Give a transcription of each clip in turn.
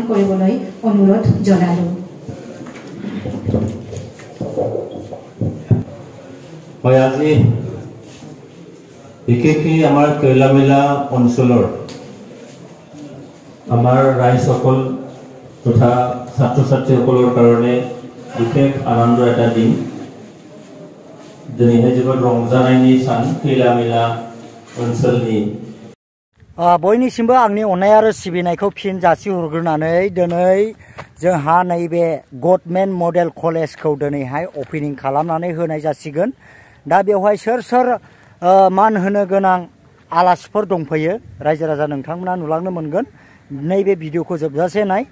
কৰিবলৈ অনুৰোধ জনালো। হয়, আজি বিশেষকৈ আমাৰ কৈলামেলা অঞ্চলৰ আমাৰ ৰাইজসকল তথা ছাত্ৰ ছাত্ৰীসকলৰ কাৰণে বিশেষ আনন্দৰ এটা দিন। दिनैहाय जोबोद रंजानायनि सान खैलामेला ओनसोलनि बयनिसिमबो आंनि अननाय आरो सिबिनायखौ फिन जासिहरग्रोनानै दिनै जोंहा नैबे गभर्नमेन्ट मडेल कलेजखौ दिनैहाय अपेनिं खालामनानै होनाय जासिगोन। दा बेवहाय सोर सोर मान होनो गोनां आलासिफोर दंफैयो रायजो राजा नोंथांमोना नुलांनो मोनगोन। नैबे भिडिअखौ जोबजासे नाय।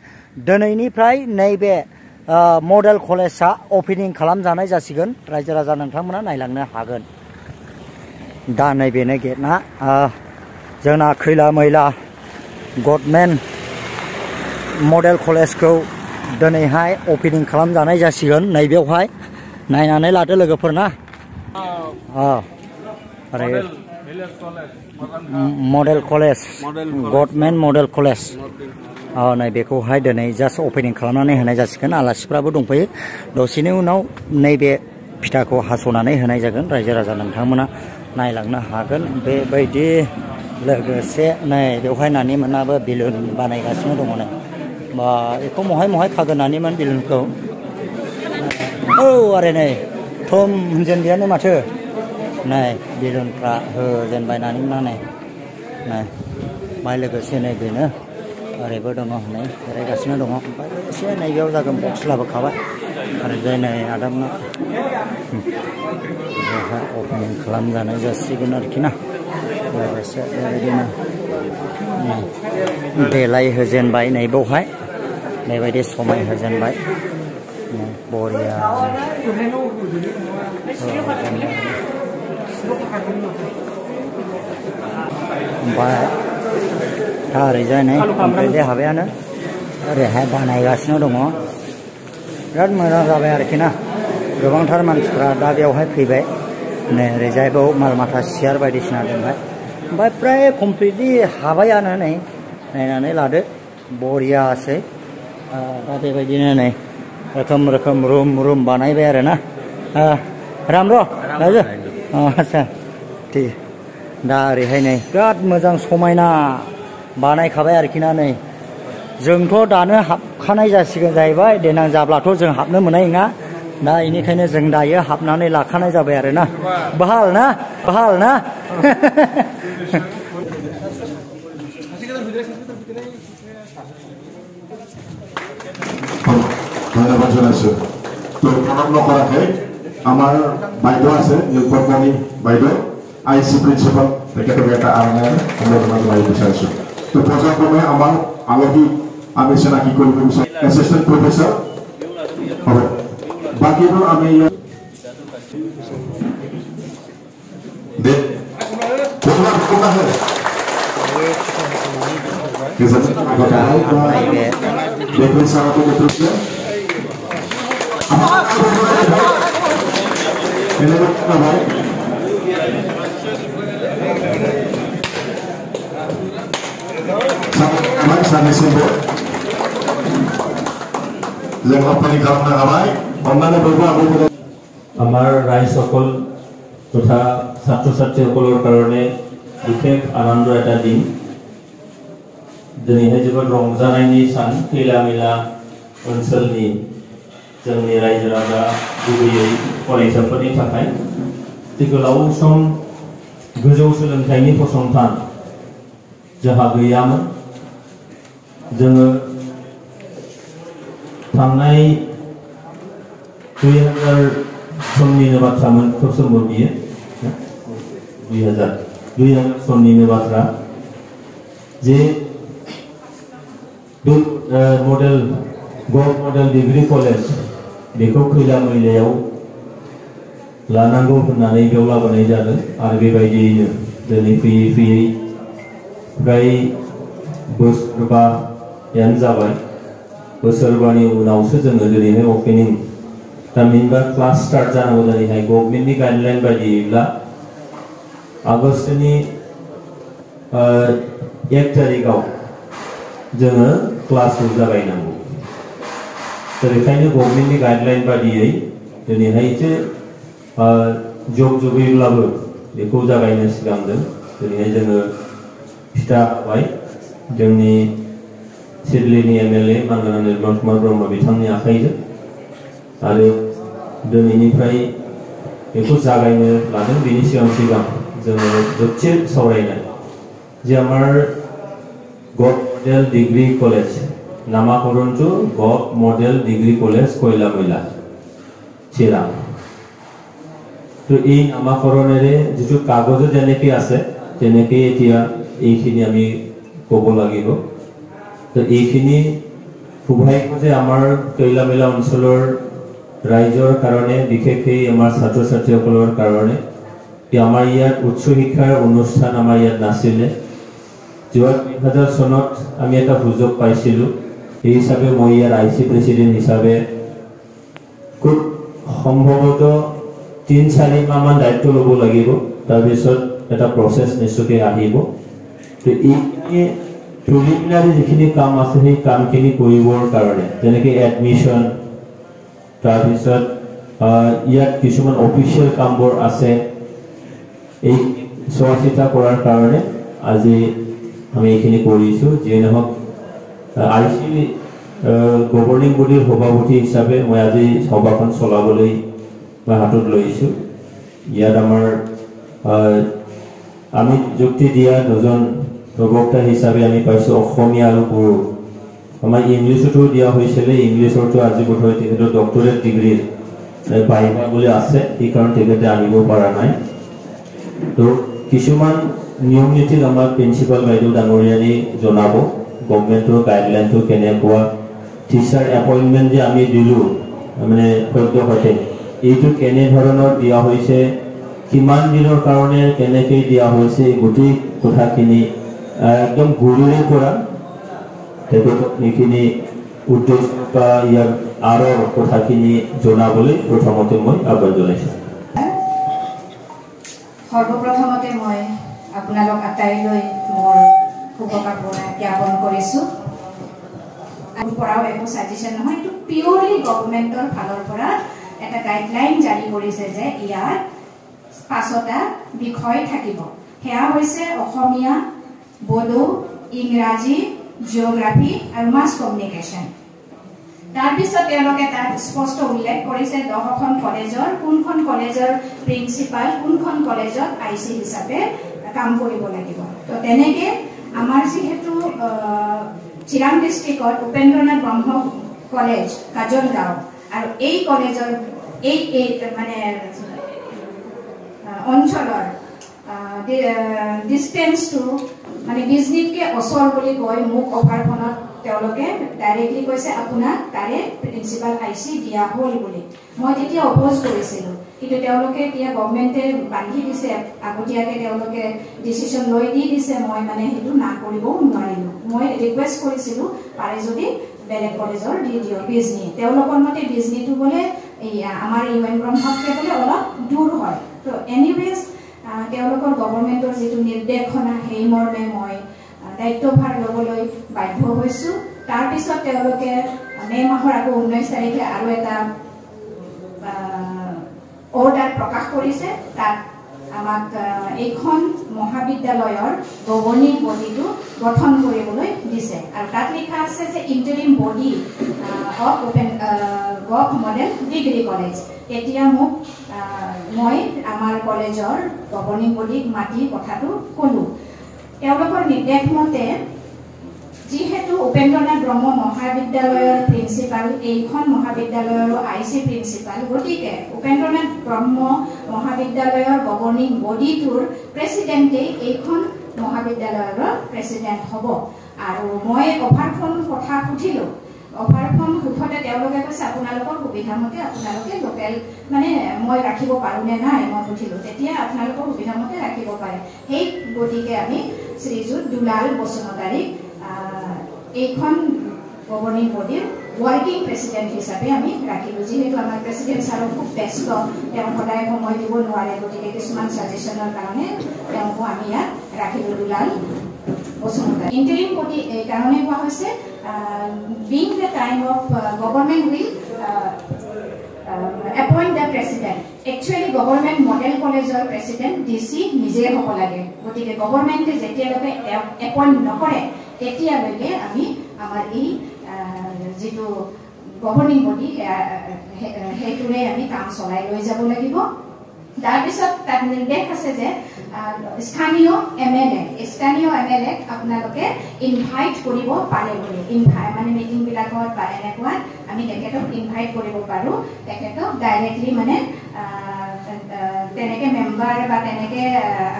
दिनैनिफ्राय नैबे मडेल कलेजआ अपेनिं खालामजानाय जासिगोन। रायजो राजा नोंथांमोना नायलांनो हागोन। दा नैबेनो गेटना जोंना खैलामैला गभर्नमेन्ट मडेल कलेजखौ दिनैहाय अपेनिं खालामजानाय जासिगोन। नैबेवहाय नायनानै लादो लोगोफोर ना। Model college government model college नैबेखौहाय दिनै जास्ट अपेनिं खालामनानै होनाय जासिगोन। आलासिफ्राबो दंफैयो। दसेनि उनाव नैबे फिथाखौ हास'नानै होनाय जागोन। रायजो राजा नोंथांमोना नायलांनो हागोन। बेबायदि लोगोसे नै बेवहाय नानिमोनाबो बेलुन बानायगासिनो दङ। नै बा बेखौ महाय महाय खागोन नानिमोन बेलुनखौ। आरो नै थम होनजेनबायानो माथो। नै बेलुनफ्रा होजेनबाय नानिमोना। नै बाय लोगोसे नै बेनो ओरैबो दङ। नै जिरायगासिनो दङ। ओमफ्राय एसे नैबेयाव जागोन बक्स लाबोखाबाय। आरो बे नै आदामना बेवहाय अपेनिं खालामजानाय जासिगोन आरोखि ना। लोगोसे बेबायदिनो देलाय होजेनबाय। नै बेवहाय बेबायदि समाय होजेनबाय। बरिया ओमफ्राय दा ओरैजाय नै ओमफ्राय हाबायानो ओरैहाय बानायगासिनो दङ। बिराद मोजां जाबाय आरोखि ना। गोबांथार मानसिफ्रा दा बेवहाय फैबाय। नै ओरैजायबो माल माथा सियार बायदिसिना दोनबाय। ओमफ्राय फ्राय कमप्लिटलि हाबायानो। नै नायनानै लादो बरियासै। दा बेबायदिनो नै रोखोम रोखोम रुम बानायबाय आरो ना। राम आच्छा ठीक। दा ओरैहाय नै बिराद मोजां समायना बानायखाबाय आरोखि ना। नै जोंथ' दानो हाबखानाय जासिगोन जाहैबाय। देनां जाब्लाथ' जों हाबनो मोननाय नङा। दा बेनिखायनो जों दायो हाबनानै लाखानाय जाबाय आरो ना। बाहाल ना ধন্যবাদ জানাইছো। তো প্ৰণৱ নকৰাকৈ আমাৰ বাইদেউ আছে নীলপদ্মী বাইদেউ আইচি প্ৰিন্সিপাল, তেখেতক এটা আৰণাই সম্বৰ্ধনা জনাব বিচাৰিছোঁ। তো প্ৰথমে আমাৰ আলহী আমি চিনাকি কৰিব বিচাৰোঁ। এছিষ্টেণ্ট প্ৰফেচাৰ হ'ব। বাকীবোৰ আমি सानैसिमबो जों अपेनिं खालामनो हाबाय। अन्नानै बयबो আমাৰ ৰাইজসকল তথা ছাত্ৰ ছাত্ৰীসকলৰ কাৰণে বিশেষ আনন্দৰ এটা দিন। दिनैहाय जोबोद रंजानायनि सान खैलामेला ओनसोलनि जोंनि रायजो राजा गुबैयै फरायसाफोरनि थाखाय। गोलाव सम गोजौ सोलोंथाइनि फसंथान जोंहा गैयामोन। जोङो थांनाय 2000 सननिनो बाथ्रामोन। खोब समबो बियो 2000 सननिनो बाथ्रा जे गभ मडेल डिग्री कलेज बेखौ खैलामैलायाव लानांगौ होननानै बेयाव लाबोनाय जादों। आरो बेबायदियैनो दिनै फैयै फैयै फ्राय बोसोरबायानो जाबाय। बोसोरबानि उनावसो जोङो दिनैहाय अपेनिं थामहिनबा क्लास स्टार्ट जानांगौ। दिनैहाय गभर्नमेन्टनि गाइडलाइन बायदियैब्ला आगष्टनि 1 तारिखआव जोङो क्लासखौ जागायनांगौ दा बेखायनो गभर्नमेन्टनि गाइडलाइन बादियै दिनैहायसो जग जगैब्लाबो बेखौ जागायनो सिगांदों दिनैहाय जोङो फिथा होबाय जोंनि सिडलिनि एमएलए मानगोनां निर्मल कुमार ब्रह्म बिथांनि आखाइजों आरो दिनैनिफ्राय बेखौ जागायनो लादों बेनि सिगां जोङो जोबसे सावरायनाय जे आमार गभ model degree college नामाकरणটো गभ model degree college कयलामयला चिरां तो এই নামাকৰণেৰে যিটো কাগজ যেনেকৈ আছে তেনেকৈ এতিয়া এইখিনি আমি ক'ব লাগিব তো এইখিনি সৌভাগ্য যে আমাৰ কয়লাময়লা অঞ্চলৰ ৰাইজৰ কাৰণে বিশেষকৈ আমাৰ ছাত্ৰ ছাত্ৰীসকলৰ কাৰণে আমাৰ ইয়াত উচ্চ শিক্ষাৰ অনুষ্ঠান আমাৰ ইয়াত নাছিলে যোৱা 2000 চনত আমি এটা সুযোগ পাইছিলোঁ এই হিচাপে মই ইয়াৰ আইসি প্ৰেসিডেন্ট হিচাপে খুব সম্ভৱত 3-4 মাহমান দায়িত্ব ল'ব লাগিব তাৰপিছত এটা প্ৰসেস নিশ্চয়কৈ আহিব তো এই প্ৰিলিমিনাৰী যিখিনি কাম আছে সেই কামখিনি কৰিবৰ কাৰণে যেনেকৈ এডমিশন তাৰপিছত ইয়াত কিছুমান অফিচিয়েল কামবোৰ আছে এই চোৱাচিতা কৰাৰ কাৰণে আজি আমি এইখিনি কৰিছোঁ যিয়ে নহওক আইসি গভৰ্নিং বডিৰ সভাপতি হিচাপে মই আজি সভাখন চলাবলৈ মই হাতত লৈছোঁ ইয়াত আমাৰ আমি যুক্তি দিয়া দুজন প্ৰবক্তা হিচাপে আমি পাইছোঁ অসমীয়া আৰু বড়ো আমাৰ ইংলিছতো দিয়া হৈছিলে ইংলিছৰতো আজি বোধহয় তেখেতৰ ডক্টৰেট ডিগ্ৰীৰ পাইবা বুলি আছে সেইকাৰণে তেখেতে আনিব পৰা নাই তো কিছুমান নিয়ম নীতিক আমাৰ প্ৰিন্সিপাল বাইদেউ ডাঙৰীয়ানী জনাব গভৰ্নমেণ্টৰ গাইডলাইনটো কেনেকুৱা টিচাৰ এপইণ্টমেণ্ট যে আমি দিলোঁ মানে সদ্যহতে এইটো কেনেধৰণৰ দিয়া হৈছে কিমান দিনৰ কাৰণে কেনেকৈ দিয়া হৈছে গোটেই কথাখিনি একদম গুৰুৰে পৰা তেখেতক এইখিনি উদ্দেশ্য বা ইয়াৰ আঁৰৰ কথাখিনি জনাবলৈ প্ৰথমতে মই আহ্বান জনাইছোঁ সৰ্বপ্ৰথমতে মই আপোনালোক আটাইলৈ মোৰ শুভকামনা জ্ঞাপন কৰিছোঁ আৰু পৰাও একো সাজেশন নহয় এইটো পিওৰলি গভৰ্নমেণ্টৰ ফালৰ পৰা এটা গাইডলাইন জাৰি কৰিছে যে ইয়াত 5টা বিষয় থাকিব সেয়া হৈছে অসমীয়া বড়ো ইংৰাজী জিঅ'গ্ৰাফি আৰু মাছ কমিউনিকেশ্যন তাৰপিছত তেওঁলোকে তাত স্পষ্ট উল্লেখ কৰিছে 10খন কলেজৰ কোনখন কলেজৰ প্ৰিন্সিপাল কোনখন কলেজত আইসি হিচাপে কাম কৰিব লাগিব তো তেনেকে আমাৰ যিহেতু চিৰাং ডিষ্ট্ৰিক্টত উপেন্দ্ৰনাথ ব্ৰহ্ম কলেজ কাজলগাঁও আৰু এই কলেজৰ এই মানে অঞ্চলৰ ডিস্টেন্সটো মানে বিজনেটকে ওচৰ বুলি কৈ মোক অফাৰখনত তেওঁলোকে ডাইৰেক্টলি কৈছে আপোনাক তাৰে প্ৰিন্সিপাল আইসি দিয়া হ'ল বুলি মই তেতিয়া অপোজ কৰিছিলোঁ কিন্তু তেওঁলোকে এতিয়া গভৰ্নমেণ্টে বান্ধি দিছে আগতীয়াকৈ তেওঁলোকে ডিচিশ্যন লৈ দিছে মই মানে সেইটো না কৰিবও নোৱাৰিলোঁ মই ৰিকুৱেষ্ট কৰিছিলোঁ পাৰে যদি বেলেগ কলেজৰ দি দিয়ক বিজনী তেওঁলোকৰ মতে বিজনীটো বোলে আমাৰ ইউএন ব্ৰহ্মতকৈ বোলে অলপ দূৰ হয় তো এনিৱেজ তেওঁলোকৰ গভৰ্নমেণ্টৰ যিটো নিৰ্দেশনা সেই মৰ্মে মই দায়িত্বভাৰ ল'বলৈ বাধ্য হৈছোঁ তাৰপিছত তেওঁলোকে মে মাহৰ আকৌ 19 তাৰিখে আৰু এটা অৰ্ডাৰ প্ৰকাশ কৰিছে তাত আমাক এইখন মহাবিদ্যালয়ৰ গভৰ্নিং বডিটো গঠন কৰিবলৈ দিছে আৰু তাত লিখা আছে যে interim body of gov model degree college এতিয়া মোক মই আমাৰ কলেজৰ গভৰ্নিং বডিক মাতি কথাটো ক'লোঁ তেওঁলোকৰ নিৰ্দেশ মতে যিহেতু উপেন্দ্ৰনাথ ব্ৰহ্ম মহাবিদ্যালয়ৰ প্ৰিন্সিপাল এইখন মহাবিদ্যালয়ৰ আইসি প্ৰিন্সিপাল গতিকে উপেন্দ্ৰনাথ ব্ৰহ্ম মহাবিদ্যালয়ৰ গভৰ্নিং বডিটোৰ প্ৰেচিডেণ্টে এইখন মহাবিদ্যালয়ৰ প্ৰেচিডেণ্ট হ'ব আৰু মই অফাৰখন কথা সুধিলোঁ অফাৰখন সুধোতে তেওঁলোকে কৈছে আপোনালোকৰ সুবিধামতে আপোনালোকে লোকেল মানে মই ৰাখিব পাৰোঁ নে নাই মই সুধিলোঁ তেতিয়া আপোনালোকৰ সুবিধামতে ৰাখিব পাৰে সেই গতিকে আমি শ্ৰীযুত দুলাল বসুমতাৰীক এইখন গভৰ্নিং বডিৰ ৱৰ্কিং প্ৰেচিডেণ্ট হিচাপে আমি ৰাখিলোঁ যিহেতু আমাৰ প্ৰেচিডেণ্ট ছাৰো খুব ব্যস্ত তেওঁ সদায় সময় দিব নোৱাৰে গতিকে কিছুমান ছাজেশ্যনৰ কাৰণে তেওঁকো আমি ইয়াত ৰাখিলোঁ দুলাল বসুমতাৰী ইণ্টাৰিম বডি এইকাৰণে কোৱা হৈছে being the time of government will appoint the president. Actually, government model college or president DC নিজে হ'ব লাগে গতিকে গভৰ্ণমেণ্টে যেতিয়ালৈকে এপইণ্ট নকৰে তেতিয়ালৈকে আমি আমাৰ এই যেটো গভৰ্নিং বডি হেতুৰে আমি কাম চলাই লৈ যাব লাগিব তাৰ পিছত তাত নিৰ্দেশ আছে যে স্থানীয় এমএলএ আপোনালোকে ইনভাইট কৰিব পাৰে বুলি ইনভাইট মানে মিটিং বিলাকত বা এনেকুৱা আমি তেখেতক ইনভাইট কৰিব পাৰো তেখেতক ডাইৰেক্টলি মানে তেনেকে মেম্বাৰ বা তেনেকে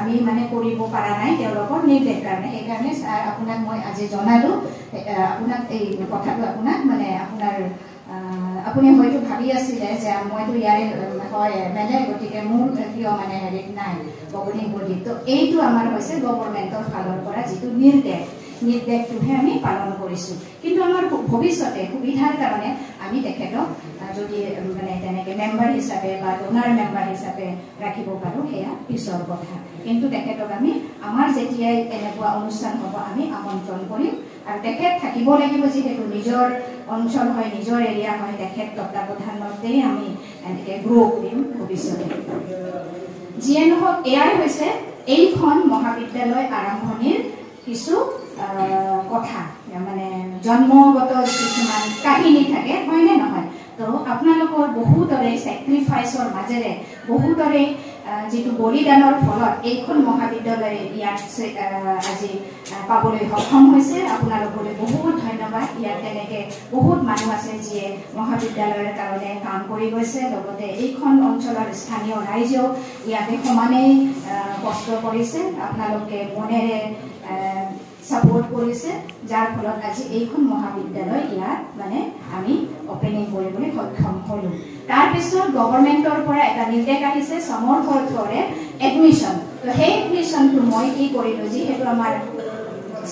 আমি মানে কৰিব পৰা নাই তেওঁলোকৰ নিৰ্দেশ কাৰণে সেইকাৰণে আপোনাক মই আজি জনালো আপোনাক এই কথাটো আপোনাক মানে আপোনাৰ আপুনি হয়তো ভাবি আছিলে যে মইতো ইয়াৰে হয় মানে গতিকে মোৰ কিয় মানে হেৰি নাই গভৰ্নিং বডি তো এইটো আমাৰ হৈছে গভৰ্ণমেণ্টৰ ফালৰ পৰা যিটো নিৰ্দেশটোহে আমি পালন কৰিছো কিন্তু আমাৰ ভৱিষ্যতে সুবিধাৰ কাৰণে আমি তেখেতক যদি মানে তেনেকে মেম্বাৰ হিচাপে বা ডোনাৰ মেম্বাৰ হিচাপে ৰাখিব পাৰো সেয়া পিছৰ কথা কিন্তু তেখেতক আমি আমাৰ যেতিয়াই এনেকুৱা অনুষ্ঠান হ'ব আমি আমন্ত্ৰণ কৰিম আৰু তেখেত থাকিব লাগিব যিহেতু নিজৰ অঞ্চল হয় নিজৰ এৰিয়া হয় তেখেত তত্ত্বাৱধানতেই আমি এনেকে গ্ৰ' কৰিম ভৱিষ্যতে যিয়ে নহওক এয়াই হৈছে এইখন মহাবিদ্যালয় আৰম্ভণিৰ কিছু কথা মানে জন্মগত কিছুমান কাহিনী থাকে হয়নে নহয় তো আপোনালোকৰ বহুতৰে স্যাক্ৰিফাইসৰ মাজেৰে বহুতৰে যেটো বলিদানৰ ফলত এইখন মহাবিদ্যালয় ইয়াত আজি পাবলৈ সক্ষম হৈছে আপোনালোকলৈ বহুত ধন্যবাদ ইয়াত তেনেকে বহুত মানুহ আছে যিয়ে মহাবিদ্যালয়ৰ কাৰণে কাম কৰি গৈছে লগতে এইখন অঞ্চলৰ স্থানীয় ৰাইজেও ইয়াতে সমানেই কষ্ট কৰিছে আপোনালোকে মনেৰে সাপোৰ্ট কৰিছে যাৰ ফলত আজি এইখন মহাবিদ্যালয় ইয়াত মানে আমি ওপেনিং কৰিবলৈ সক্ষম হলো তাৰ পিছত গভৰ্ণমেণ্টৰ পৰা এটা নিৰ্দেশ আহিছে সমৰ্থৰে এডমিশন তো সেই এডমিশনটো মই কি কৰিলো যিহেতু আমাৰ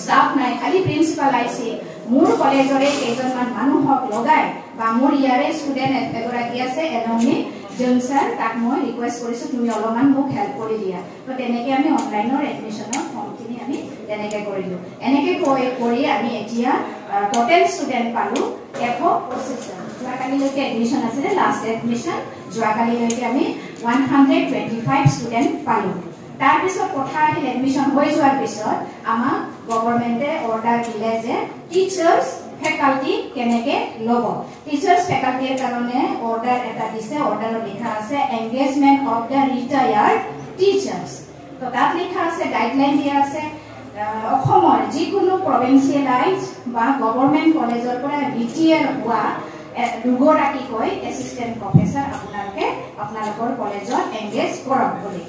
ষ্টাফ নাই খালি প্ৰিন্সিপাল আইছে মোৰ কলেজৰে কেইজনমান মানুহক লগাই বা মোৰ ইয়াৰে ষ্টুডেণ্ট এগৰাকী আছে এলমনি জনসাৰ তাক মই ৰিকুৱেষ্ট কৰিছো তুমি অলপমান মোক হেল্প কৰি দিয়া তো তেনেকৈ আমি অনলাইনৰ এডমিশনৰ ফৰ্মখিনি আমি তেনেকৈ কৰিলো এনেকৈ কৰি আমি এতিয়া টোটেল ষ্টুডেণ্ট পালো 125 যোৱাকালিলৈকে এডমিশন আছিলে লাষ্ট এডমিশন যোৱাকালিলৈকে আমি 125 ষ্টুডেণ্ট পালো তাৰ পিছত কথা আহিল এডমিশন হৈ যোৱাৰ পিছত আমাক গভৰ্ণমেণ্টে অৰ্ডাৰ দিলে যে টিচাৰ্ছ ফেকাল্টি কেনেকে লব টিচাৰ্ছ ফেকাল্টিৰ কাৰণে অৰ্ডাৰ এটা দিছে অৰ্ডাৰত লিখা আছে engagement of the retired teachers তো তাত লিখা আছে গাইডলাইন দিয়া আছে অসমৰ যিকোনো প্ৰভিন্সিয়েলাইজ বা গভৰ্ণমেণ্ট কলেজৰ পৰা ৰিটায়াৰ হোৱা দুগৰাকীকৈ এছিষ্টেণ্ট প্ৰফেচাৰ আপোনালোকৰ কলেজত এংগেজ কৰক বুলি